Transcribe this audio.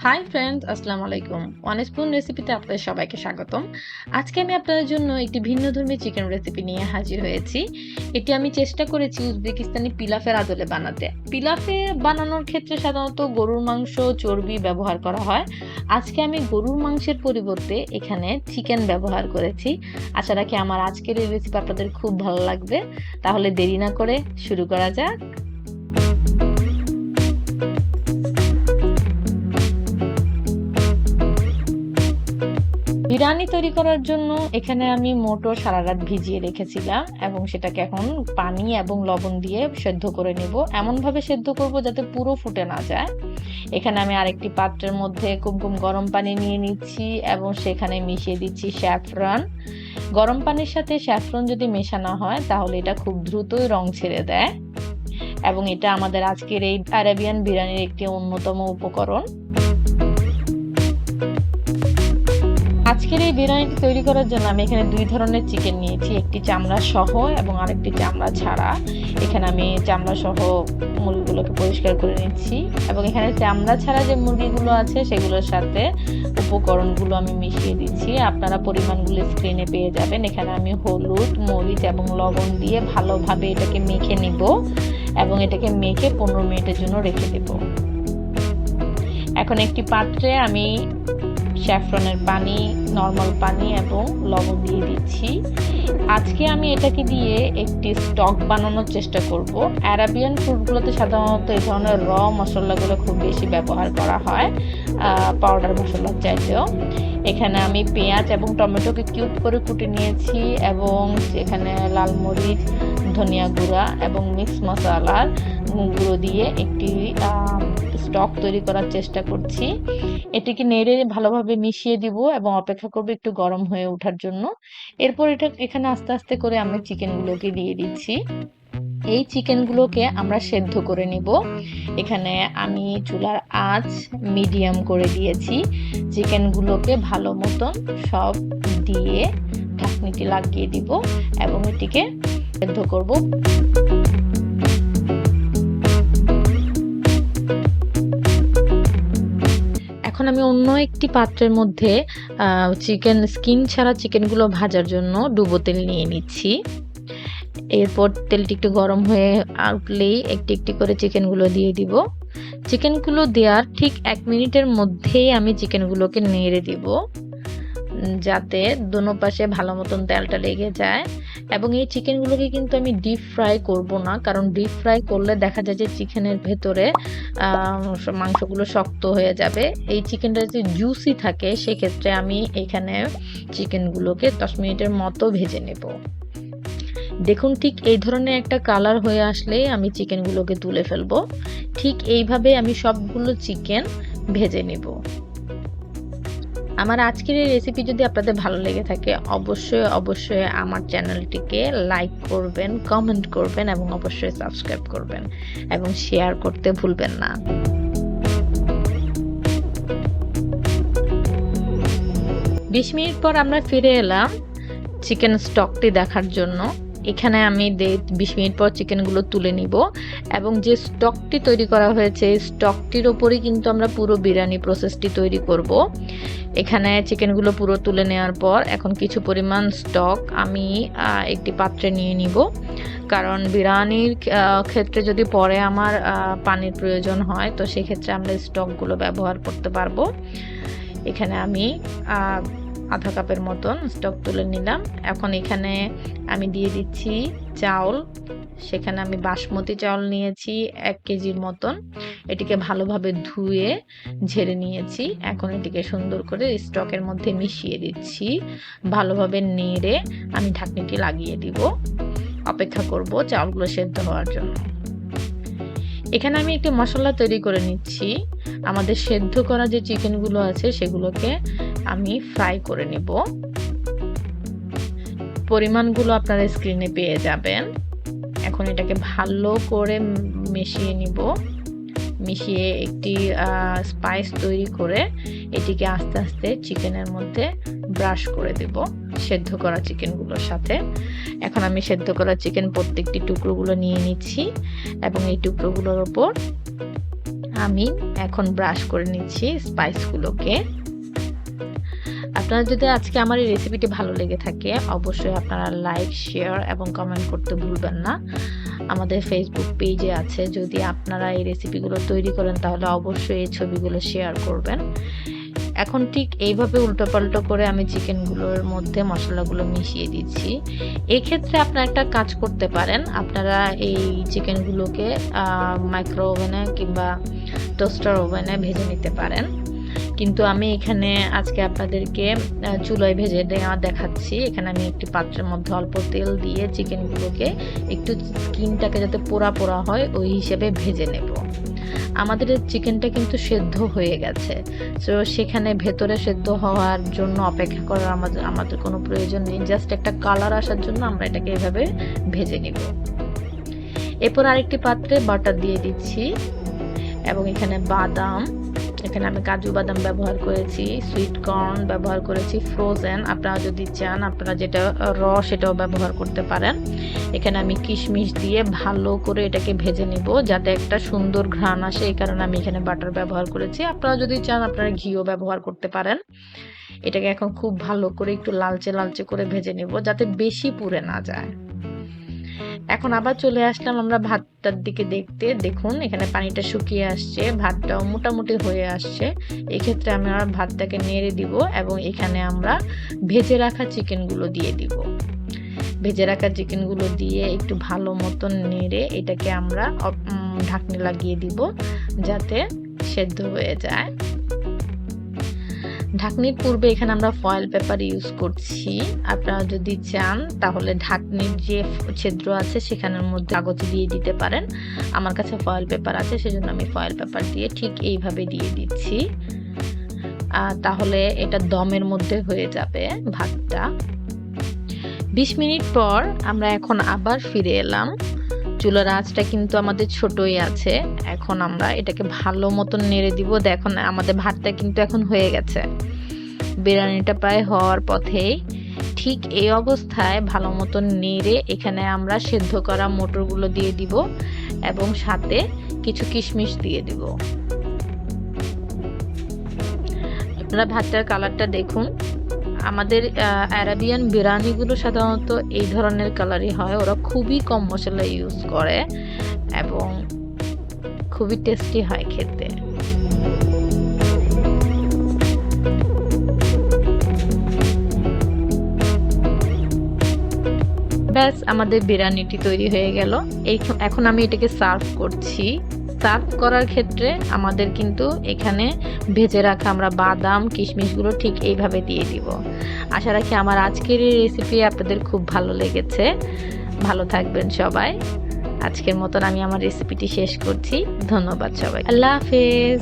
Hi friends, আসসালামু আলাইকুম। One spoon রেসিপিতে আপনাদের সবাইকে স্বাগতম। আজকে আমি আপনাদের জন্য একটি ভিন্নধর্মী চিকেন রেসিপি নিয়ে হাজির হয়েছি। এটি আমি চেষ্টা করেছি উজবেকিস্তানি পিলাফের আদলে বানাতে। পিলাফে বানানোর ক্ষেত্রে সাধারণত গরুর মাংস, চর্বি ব্যবহার করা হয়। আজকে আমি গরুর মাংসের পরিবর্তে এখানে চিকেন ব্যবহার করেছি। আশা রাখি আমার আজকের এই রেসিপি আপনাদের খুব ভালো লাগবে। তাহলে দেরি না করে শুরু করা যাক। বিরিয়ানি তৈরি করার জন্য এখানে আমি মটর সারা রাত ভিজিয়ে রেখেছিলাম এবং সেটাকে এখন পানি এবং লবণ দিয়ে সেদ্ধ করে নেব। এমনভাবে সেদ্ধ করব যাতে পুরো ফুটে না যায়। এখানে আমি আরেকটি পাত্রের মধ্যে কুমকুম গরম পানি নিয়ে নিচ্ছি এবং সেখানে মিশিয়ে দিচ্ছি স্যাফরন। গরম পানির সাথে স্যাফরন যদি মেশানো হয় তাহলে এটা খুব দ্রুতই রং ছেড়ে দেয় এবং এটা আমাদের আজকের এই আরাবিয়ান বিরিয়ানির একটি অন্যতম উপকরণ। আজকের এই বিরিয়ানিটি তৈরি করার জন্য আমি এখানে দুই ধরনের চিকেন নিয়েছি, একটি চামড়া সহ এবং আরেকটি চামড়া ছাড়া। এখানে আমি চামড়া সহ মুরগিগুলোকে পরিষ্কার করে নিচ্ছি এবং এখানে চামড়া ছাড়া যে মুরগিগুলো আছে সেগুলোর সাথে উপকরণগুলো আমি মিশিয়ে দিচ্ছি। আপনারা পরিমাণগুলো স্ক্রিনে পেয়ে যাবেন। এখানে আমি হলুদ, মরিচ এবং লবণ দিয়ে ভালোভাবে এটাকে মেখে নিব এবং এটাকে মেখে 15 মিনিটের জন্য রেখে দেব। এখন একটি পাত্রে আমি স্যাফরনের পানি, নর্মাল পানি এবং লবণ দিয়ে দিচ্ছি। আজকে আমি এটাকে দিয়ে একটি স্টক বানানোর চেষ্টা করব। আরাবিয়ান ফুডগুলোতে সাধারণত এই ধরনের র মশলাগুলো খুব বেশি ব্যবহার করা হয় পাউডার মশলার চাইতেও। এখানে আমি পেঁয়াজ এবং টমেটোকে কিউব করে কুটে নিয়েছি এবং এখানে লাল মরিচ, ধনিয়া গুঁড়া এবং মিক্স মশলার গুঁড়ো দিয়ে একটি স্টক তৈরি করার চেষ্টা করছি। এটিকে নেড়ে ভালোভাবে মিশিয়ে দিব এবং অপেক্ষা করব একটু গরম হয়ে ওঠার জন্য। এরপর এখানে আস্তে আস্তে করে আমি চিকেনগুলোকে দিয়ে দিচ্ছি। এই চিকেনগুলোকে আমরা সেদ্ধ করে নিব। এখানে আমি চুলার আঁচ মিডিয়াম করে দিয়েছি। চিকেনগুলোকে ভালো মতন সব দিয়ে ঢাকনিটি লাগিয়ে দিব এবং এটিকে সেদ্ধ করব। এখন আমি অন্য একটি পাত্রের মধ্যে চিকেন স্কিন ছাড়া চিকেনগুলো ভাজার জন্য ডুবো তেল নিয়ে নিচ্ছি। এরপর তেলটি একটু গরম হয়ে উঠলেই একটি একটি করে চিকেনগুলো দিয়ে দিব। চিকেনগুলো দেওয়ার ঠিক 1 মিনিটের মধ্যেই আমি চিকেনগুলোকে নেড়ে দিব যাতে দোনো পাশে ভালো মতন তেলটা লেগে যায়। এবং এই চিকেনগুলোকে কিন্তু আমি ডিপ ফ্রাই করব না, কারণ ডিপ ফ্রাই করলে দেখা যায় যে চিকেনের ভেতরে মাংসগুলো শক্ত হয়ে যাবে। এই চিকেনটা যদি জুসি থাকে সেক্ষেত্রে আমি এখানে চিকেনগুলোকে 10 মিনিটের মতো ভেজে নেব। দেখুন, ঠিক এই ধরনের একটা কালার হয়ে আসলেই আমি চিকেনগুলোকে তুলে ফেলবো। ঠিক এইভাবে আমি সবগুলো চিকেন ভেজে নেব। আমার আজকের এই রেসিপি যদি আপনাদের ভালো লেগে থাকে অবশ্যই আমার চ্যানেলটিকে লাইক করবেন, কমেন্ট করবেন এবং অবশ্যই সাবস্ক্রাইব করবেন এবং শেয়ার করতে ভুলবেন না। বিশ মিনিট পর আমরা ফিরে এলাম চিকেন স্টকটি দেখার জন্য। এখানে আমি 20 মিনিট পর চিকেনগুলো তুলে নিব এবং যে স্টকটি তৈরি করা হয়েছে এই স্টকটির ওপরই কিন্তু আমরা পুরো বিরিয়ানি প্রসেসটি তৈরি করব। এখানে চিকেনগুলো পুরো তুলে নেওয়ার পর এখন কিছু পরিমাণ স্টক আমি একটি পাত্রে নিয়ে নিব, কারণ বিরিয়ানির ক্ষেত্রে যদি পরে আমার পানির প্রয়োজন হয় তো সেক্ষেত্রে আমরা স্টকগুলো ব্যবহার করতে পারবো। এখানে আমি আধা কাপের মতন স্টক তুলে নিলাম। এখন এখানে আমি দিয়ে দিচ্ছি চাউল। সেখানে আমি বাসমতি চাউল নিয়েছি 1 কেজির মতন। এটিকে ভালোভাবে ধুয়ে ঝেড়ে নিয়েছি। এখন এটিকে সুন্দর করে স্টকের মধ্যে মিশিয়ে দিচ্ছি। ভালোভাবে নেড়ে আমি ঢাকনিটি লাগিয়ে দিব। অপেক্ষা করব চাউলগুলো সেদ্ধ হওয়ার জন্য। এখানে আমি একটি মশলা তৈরি করে নিচ্ছি। আমাদের সেদ্ধ করা যে চিকেনগুলো আছে সেগুলোকে আমি ফ্রাই করে নিব। পরিমাণগুলো আপনারা স্ক্রিনে পেয়ে যাবেন। এখন এটাকে ভালো করে মিশিয়ে নিব। মিশিয়ে একটি স্পাইস তৈরি করে এটিকে আস্তে আস্তে চিকেনের মধ্যে ব্রাশ করে দেব সেদ্ধ করা চিকেনগুলোর সাথে। এখন আমি সেদ্ধ করা চিকেন প্রত্যেকটি টুকরোগুলো নিয়ে নিচ্ছি এবং এই টুকরোগুলোর ওপর আমি এখন ব্রাশ করে নিচ্ছি স্পাইসগুলোকে। আপনারা যদি আজকে আমার এই রেসিপিটি ভালো লেগে থাকে অবশ্যই আপনারা লাইক, শেয়ার এবং কমেন্ট করতে ভুলবেন না। আমাদের ফেসবুক পেজে আছে, যদি আপনারা এই রেসিপিগুলো তৈরি করেন তাহলে অবশ্যই এই ছবিগুলো শেয়ার করবেন। এখন ঠিক এইভাবে উল্টোপাল্টো করে আমি চিকেনগুলোর মধ্যে মশলাগুলো মিশিয়ে দিচ্ছি। এক্ষেত্রে আপনারা একটা কাজ করতে পারেন, আপনারা এই চিকেনগুলোকে মাইক্রো ওভেনে কিংবা টোস্টার ওভেনে ভেজে নিতে পারেন, কিন্তু আমি এখানে আজকে আপনাদেরকে চুলায় ভেজে দেখাচ্ছি। এখানে আমি একটি পাত্রের মধ্যে অল্প তেল দিয়ে চিকেনগুলোকে একটু স্কিনটাকে যাতে পোড়া পোড়া হয় ওই হিসেবে ভেজে নেব। আমাদের চিকেনটা কিন্তু সেদ্ধ হয়ে গেছে, তো সেখানে ভেতরে সেদ্ধ হওয়ার জন্য অপেক্ষা করার আমাদের কোনো প্রয়োজন নেই। জাস্ট একটা কালার আসার জন্য আমরা এটাকে এভাবে ভেজে নিব। এরপর আরেকটি পাত্রে বাটার দিয়ে দিচ্ছি এবং এখানে বাদাম, এখানে আমি কাজু বাদাম ব্যবহার করেছি, সুইট কর্ন ব্যবহার করেছি ফ্রোজেন, আপনারা যদি চান আপনারা যেটা সেটাও ব্যবহার করতে পারেন। এখানে আমি কিশমিশ দিয়ে ভালো করে এটাকে ভেজে নিব যাতে একটা সুন্দর ঘ্রাণ আসে, এই কারণে আমি এখানে বাটার ব্যবহার করেছি। আপনারা যদি চান আপনারা ঘিও ব্যবহার করতে পারেন। এটাকে এখন খুব ভালো করে একটু লালচে লালচে করে ভেজে নিব যাতে বেশি পুড়ে না যায়। এখন আবার চলে আসলাম আমরা ভাতটার দিকে দেখতে। দেখুন এখানে পানিটা শুকিয়ে আসছে, ভাতটাও মোটামুটি হয়ে আসছে। এক্ষেত্রে আমরা ভাতটাকে নেড়ে দিব এবং এখানে আমরা ভেজে রাখা চিকেনগুলো দিয়ে দিব। ভেজে রাখা চিকেনগুলো দিয়ে একটু ভালো মতন নেড়ে এটাকে আমরা ঢাকনি লাগিয়ে দিব যাতে সেদ্ধ হয়ে যায়। ঢাকনির পূর্বে এখানে আমরা ফয়েল পেপার ইউজ করছি। আপনারা যদি চান তাহলে ঢাকনির যে ছিদ্র আছে সেখানের মধ্যে কাগজ দিয়ে দিতে পারেন। আমার কাছে ফয়েল পেপার আছে সেজন্য আমি ফয়েল পেপার দিয়ে ঠিক এইভাবে দিয়ে দিচ্ছি, তাহলে এটা দমের মধ্যে হয়ে যাবে ভাতটা। 20 মিনিট পর আমরা এখন আবার ফিরে এলাম। চুলার আঁচটা কিন্তু আমাদের ছোটই আছে। এখন আমরা এটাকে ভালো মতন নেড়ে দিব। দেখুন আমাদের ভাতটা কিন্তু এখন হয়ে গেছে, বিরিয়ানিটা প্রায় হওয়ার পথেই। ঠিক এই অবস্থায় ভালো মতন নেড়ে এখানে আমরা সেদ্ধ করা মটরগুলো দিয়ে দিব এবং সাথে কিছু কিশমিশ দিয়ে দিব। আপনারা ভাতটার কালারটা দেখুন। আমাদের আরাবিয়ান বিরিয়ানিগুলো সাধারণত এই ধরনের কালারই হয়, ওরা খুবই কম মশলা ইউজ করে এবং খুবই টেস্টি হয় খেতে। ব্যাস আমাদের বিরিয়ানিটি তৈরি হয়ে গেল। এখন আমি এটাকে সার্ভ করছি। সার্ভ করার ক্ষেত্রে আমাদের কিন্তু এখানে ভেজে রাখা আমরা বাদাম কিশমিশগুলো ঠিক এইভাবে দিয়ে দিব। আশা রাখি আমার আজকের এই রেসিপি আপনাদের খুব ভালো লেগেছে। ভালো থাকবেন সবাই। আজকের মতন আমি আমার রেসিপিটি শেষ করছি। ধন্যবাদ সবাই, আল্লাহ হাফেজ।